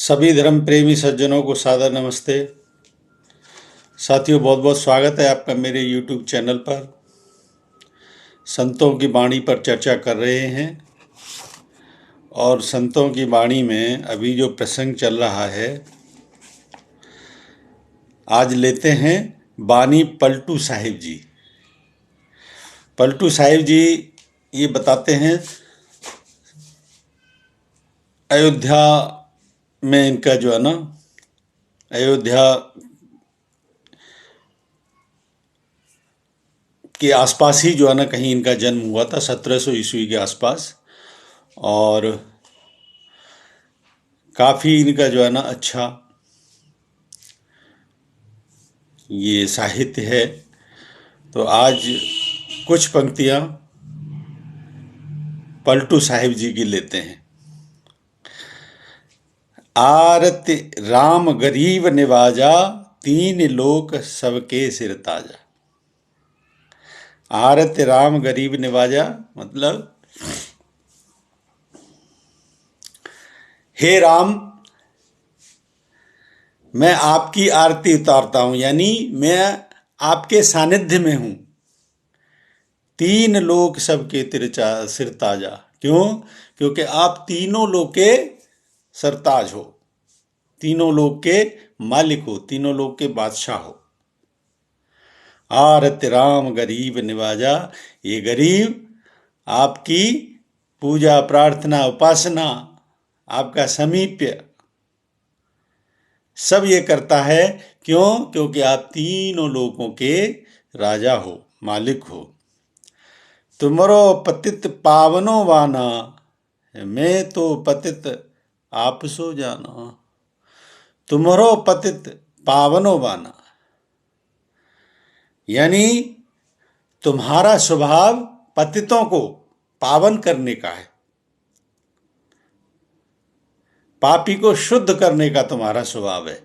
सभी धर्म प्रेमी सज्जनों को सादर नमस्ते। साथियों, बहुत बहुत स्वागत है आपका मेरे YouTube चैनल पर। संतों की वाणी पर चर्चा कर रहे हैं और संतों की वाणी में अभी जो प्रसंग चल रहा है, आज लेते हैं बानी पलटू साहिब जी। पलटू साहिब जी ये बताते हैं, अयोध्या में इनका जो है ना, अयोध्या के आसपास ही जो है ना कहीं इनका जन्म हुआ था, 1700 ईस्वी के आसपास। और काफ़ी इनका जो है ना अच्छा ये साहित्य है। तो आज कुछ पंक्तियाँ पलटू साहिब जी की लेते हैं। आरत राम गरीब निवाजा, तीन लोक सबके सिर ताजा। आरत राम गरीब निवाजा मतलब, हे राम, मैं आपकी आरती उतारता हूं, यानी मैं आपके सानिध्य में हूं। तीन लोक सबके सिर ताजा। क्यों? क्योंकि आप तीनों लोक के सरताज हो, तीनों लोक के मालिक हो, तीनों लोक के बादशाह हो। आरत राम गरीब निवाजा, ये गरीब आपकी पूजा प्रार्थना उपासना, आपका समीप्य सब ये करता है। क्यों? क्योंकि आप तीनों लोकों के राजा हो, मालिक हो। तुमरो पतित पावनो वाना, मैं तो पतित आप सो जाना। तुमरो पतित पावनो वाना, यानी तुम्हारा स्वभाव पतितों को पावन करने का है, पापी को शुद्ध करने का तुम्हारा स्वभाव है।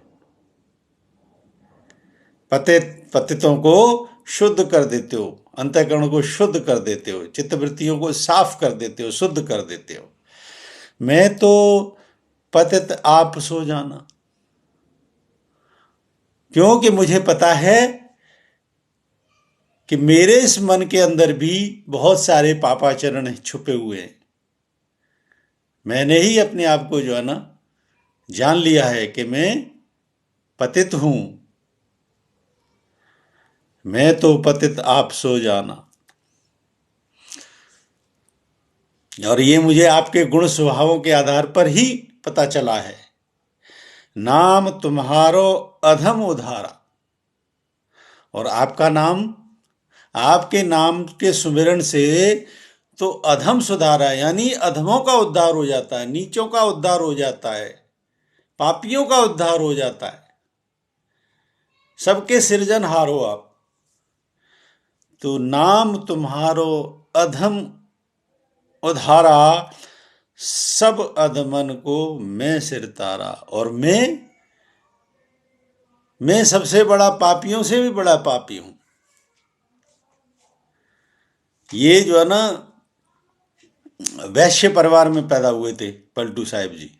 पतितों को शुद्ध कर देते हो, अंतःकरण को शुद्ध कर देते हो, चित्तवृत्तियों को साफ कर देते हो, शुद्ध कर देते हो। मैं तो पतित आप सो जाना, क्योंकि मुझे पता है कि मेरे इस मन के अंदर भी बहुत सारे पापाचरण छुपे हुए हैं। मैंने ही अपने आप को जो है ना जान लिया है कि मैं पतित हूं। मैं तो पतित आप सो जाना। और ये मुझे आपके गुण स्वभावों के आधार पर ही पता चला है। नाम तुम्हारो अधम उधारा, और आपका नाम, आपके नाम के सुमिरन से तो अधम सुधारा, यानी अधमों का उद्धार हो जाता है, नीचों का उद्धार हो जाता है, पापियों का उद्धार हो जाता है। सबके सृजनहार हो आप। तो नाम तुम्हारो अधम उधारा, सब अधमन को मैं सिर तारा। और मैं सबसे बड़ा पापियों से भी बड़ा पापी हूं। ये जो है ना वैश्य परिवार में पैदा हुए थे पलटू साहिब जी,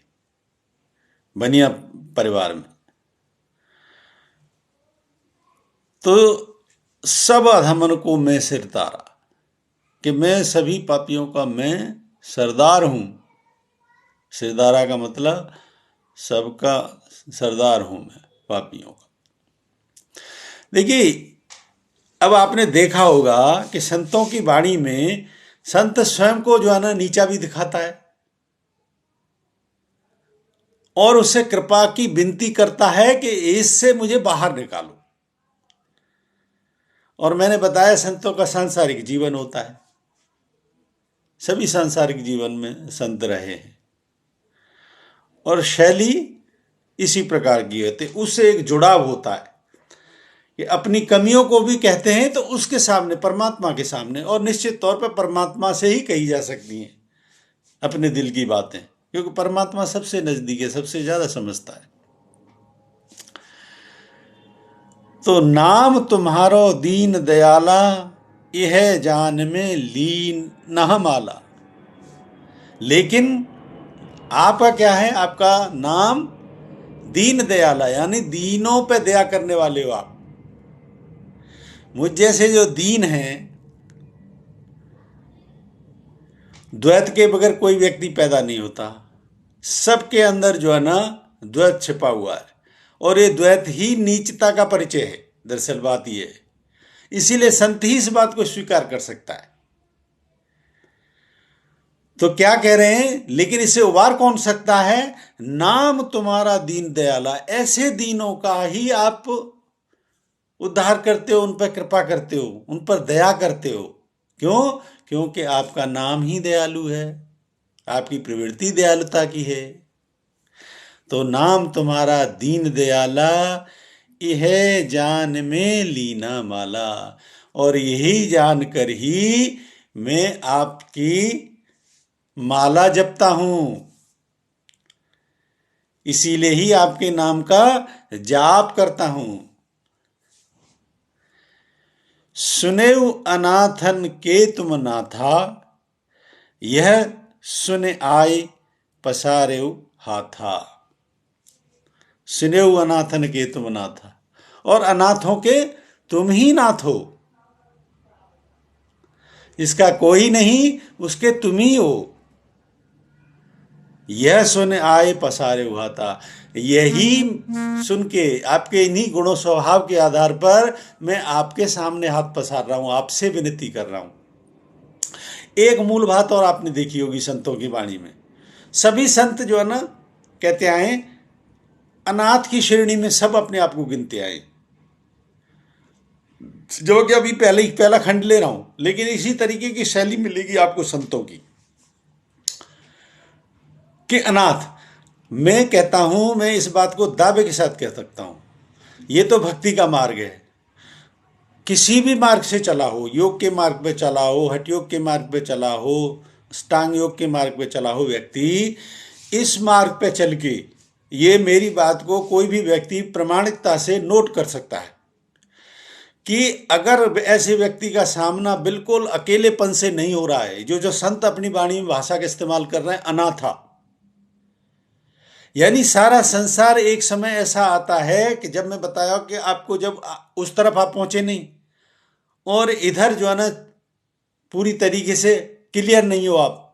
बनिया परिवार में। तो सब अधमन को मैं सिर तारा, कि मैं सभी पापियों का मैं सरदार हूं। सिरदारा का मतलब सबका सरदार हूं मैं, पापियों का। देखिए, अब आपने देखा होगा कि संतों की वाणी में संत स्वयं को जो है ना नीचा भी दिखाता है और उससे कृपा की विनती करता है कि इससे मुझे बाहर निकालो। और मैंने बताया संतों का सांसारिक जीवन होता है, सभी सांसारिक जीवन में संत रहे हैं और शैली इसी प्रकार की होती है। उससे एक जुड़ाव होता है कि अपनी कमियों को भी कहते हैं तो उसके सामने, परमात्मा के सामने, और निश्चित तौर पर परमात्मा से ही कही जा सकती हैं अपने दिल की बातें, क्योंकि परमात्मा सबसे नजदीक है, सबसे ज्यादा समझता है। तो नाम तुम्हारो दीन दयाला, यह जान में लीन नह माला। लेकिन आपका क्या है? आपका नाम दीन दयाला यानी दीनों पे दया करने वाले हो आप। मुझ जैसे जो दीन हैं, द्वैत के बगैर कोई व्यक्ति पैदा नहीं होता। सबके अंदर जो है ना द्वैत छिपा हुआ है, और ये द्वैत ही नीचता का परिचय है। दरअसल बात ये है, इसीलिए संत ही इस बात को स्वीकार कर सकता है। तो क्या कह रहे हैं, लेकिन इसे उबार कौन सकता है? नाम तुम्हारा दीन दयाला। ऐसे दीनों का ही आप उद्धार करते हो, उन पर कृपा करते हो, उन पर दया करते हो। क्यों? क्योंकि आपका नाम ही दयालु है, आपकी प्रवृत्ति दयालुता की है। तो नाम तुम्हारा दीन दयाला, यह जान में लीना माला। और यही जानकर ही मैं आपकी माला जपता हूं, इसीलिए ही आपके नाम का जाप करता हूं। सुनेउ अनाथन के तुम नाथा, यह सुन आए पसारेउ हाथा। सुनेउ अनाथन के तुम नाथा, और अनाथों के तुम ही नाथ हो। इसका कोई नहीं, उसके तुम ही हो। यह सुन आए पसारे हुआ था। यही सुन के, आपके इन्हीं गुणों स्वभाव के आधार पर मैं आपके सामने हाथ पसार रहा हूं, आपसे विनती कर रहा हूं। एक मूल बात और आपने देखी होगी संतों की वाणी में, सभी संत जो है ना कहते आए, अनाथ की श्रेणी में सब अपने आप को गिनते आए। जो कि अभी पहला खंड ले रहा हूं, लेकिन इसी तरीके की शैली मिलेगी आपको संतों की, कि अनाथ। मैं कहता हूं, मैं इस बात को दावे के साथ कह सकता हूं, ये तो भक्ति का मार्ग है। किसी भी मार्ग से चला हो, योग के मार्ग पे चला हो, हठ योग के मार्ग पे चला हो, अष्टांग योग के मार्ग पे चला हो व्यक्ति, इस मार्ग पे चल के ये मेरी बात को कोई भी व्यक्ति प्रामाणिकता से नोट कर सकता है कि अगर ऐसे व्यक्ति का सामना बिल्कुल अकेलेपन से नहीं हो रहा है, जो संत अपनी वाणी में भाषा का इस्तेमाल कर रहे हैं, अनाथा, यानी सारा संसार एक समय ऐसा आता है कि जब मैं बताया कि आपको जब उस तरफ आप पहुंचे नहीं और इधर जो है ना पूरी तरीके से क्लियर नहीं हो आप,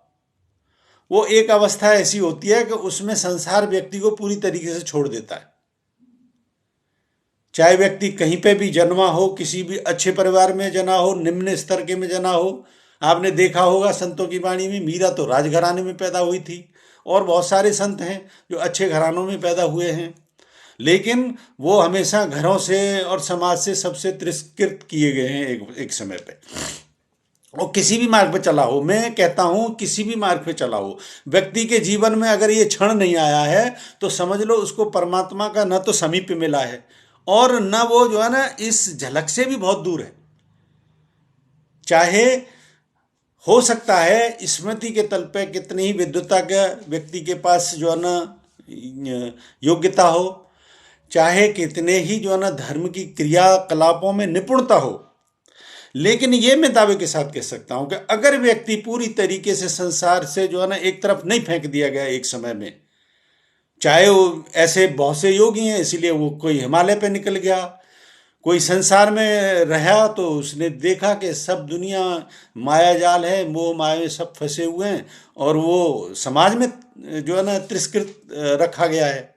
वो एक अवस्था ऐसी होती है कि उसमें संसार व्यक्ति को पूरी तरीके से छोड़ देता है। चाहे व्यक्ति कहीं पे भी जन्मा हो, किसी भी अच्छे परिवार में जना हो, निम्न स्तर के में जना हो। आपने देखा होगा संतों की वाणी में, मीरा तो राजघराने में पैदा हुई थी, और बहुत सारे संत हैं जो अच्छे घरानों में पैदा हुए हैं, लेकिन वो हमेशा घरों से और समाज से सबसे तिरस्कृत किए गए हैं एक समय पे। और किसी भी मार्ग पे चला हो, मैं कहता हूं किसी भी मार्ग पे चला हो, व्यक्ति के जीवन में अगर ये क्षण नहीं आया है तो समझ लो उसको परमात्मा का न तो समीप मिला है, और न वो जो है ना इस झलक से भी बहुत दूर है। चाहे हो सकता है स्मृति के तल पे कितनी ही विद्वता का व्यक्ति के पास जो है ना योग्यता हो, चाहे कितने ही जो है ना धर्म की क्रियाकलापों में निपुणता हो, लेकिन ये मैं दावे के साथ कह सकता हूं कि अगर व्यक्ति पूरी तरीके से संसार से जो है ना एक तरफ नहीं फेंक दिया गया एक समय में, चाहे वो ऐसे बहुत से योगी हैं इसलिए वो कोई हिमालय पे निकल गया, कोई संसार में रहा तो उसने देखा कि सब दुनिया माया जाल है, मोह माया में सब फंसे हुए हैं, और वो समाज में जो है ना तिरस्कृत रखा गया है।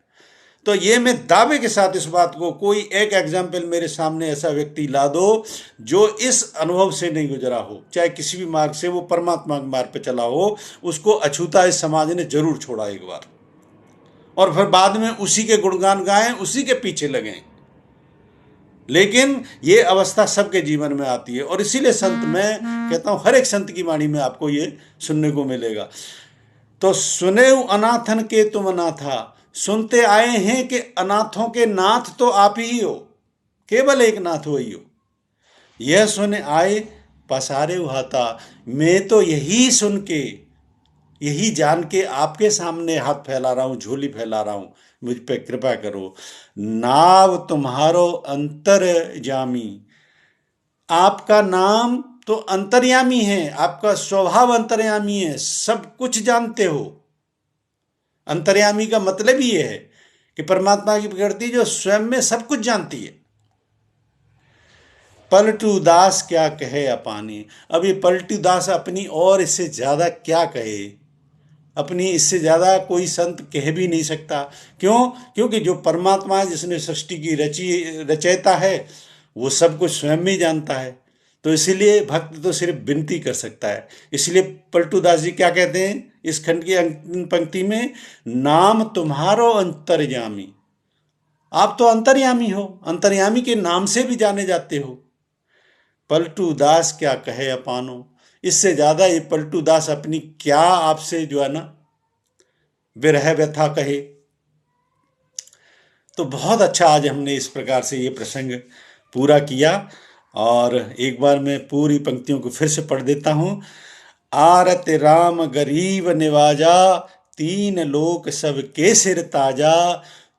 तो ये मैं दावे के साथ इस बात को, कोई एक एग्जाम्पल मेरे सामने ऐसा व्यक्ति ला दो जो इस अनुभव से नहीं गुजरा हो, चाहे किसी भी मार्ग से वो परमात्मा के मार्ग पे चला हो, उसको अछूता इस समाज ने जरूर छोड़ा एक बार, और फिर बाद में उसी के गुणगान गाएं, उसी के पीछे लगें। लेकिन ये अवस्था सबके जीवन में आती है, और इसीलिए संत, मैं कहता हूं हर एक संत की वाणी में आपको ये सुनने को मिलेगा। तो सुने अनाथन के तुम अनाथा, सुनते आए हैं कि अनाथों के नाथ तो आप ही हो, केवल एक नाथ वही हो। यह सुन आए पसारे हाथा, मैं तो यही सुन के, यही जान के आपके सामने हाथ फैला रहा हूं, झोली फैला रहा हूं, मुझ पे कृपा करो। नाव तुम्हारो अंतर्यामी, आपका नाम तो अंतर्यामी है, आपका स्वभाव अंतर्यामी है, सब कुछ जानते हो। अंतर्यामी का मतलब ही है कि परमात्मा की प्रकृति जो स्वयं में सब कुछ जानती है। पलटू दास क्या कहे अपानी। अब ये पलटू दास अपनी और इससे ज्यादा क्या कहे, अपनी इससे ज्यादा कोई संत कह भी नहीं सकता। क्यों? क्योंकि जो परमात्मा है, जिसने सृष्टि की रचयिता है, वो सब कुछ स्वयं में जानता है। तो इसीलिए भक्त तो सिर्फ विनती कर सकता है। इसलिए पलटू दास जी क्या कहते हैं इस खंड की अंतिम पंक्ति में, नाम तुम्हारो अंतर्यामी। आप तो अंतर्यामी हो, अंतर्यामी के नाम से भी जाने जाते हो। पलटू दास क्या कहे अपानो। इससे ज्यादा ये पलटू दास अपनी क्या आपसे जो है ना विरह व्यथा कहे। तो बहुत अच्छा आज हमने इस प्रकार से ये प्रसंग पूरा किया। और एक बार मैं पूरी पंक्तियों को फिर से पढ़ देता हूँ। आरत राम गरीब निवाजा, तीन लोक सब के सिर ताजा।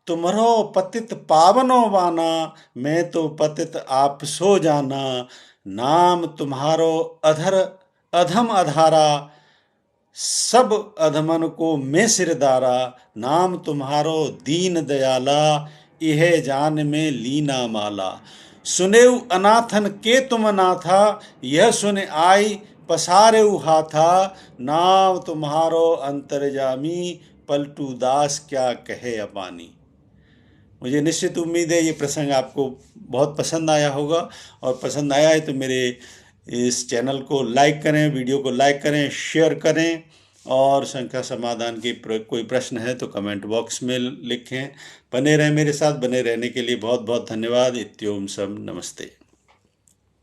तुम्हरो पतित पावनो बाना, मैं तो पतित आप सो जाना। नाम तुम्हारो अधर अधम अधारा, सब अधमन को मैं सिरदारा। नाम तुम्हारो दीन दयाला, यह जान में लीना माला। सुनेउ अनाथन के तुम अनाथा, यह सुन आई पसारे हाथा। नाम तुम्हारो अंतर्जामी, पलटू दास क्या कहे अपानी। मुझे निश्चित उम्मीद है ये प्रसंग आपको बहुत पसंद आया होगा। और पसंद आया है तो मेरे इस चैनल को लाइक करें, वीडियो को लाइक करें, शेयर करें। और शंका समाधान की कोई प्रश्न है तो कमेंट बॉक्स में लिखें। बने रहें मेरे साथ। बने रहने के लिए बहुत बहुत धन्यवाद। इत्योम सब नमस्ते।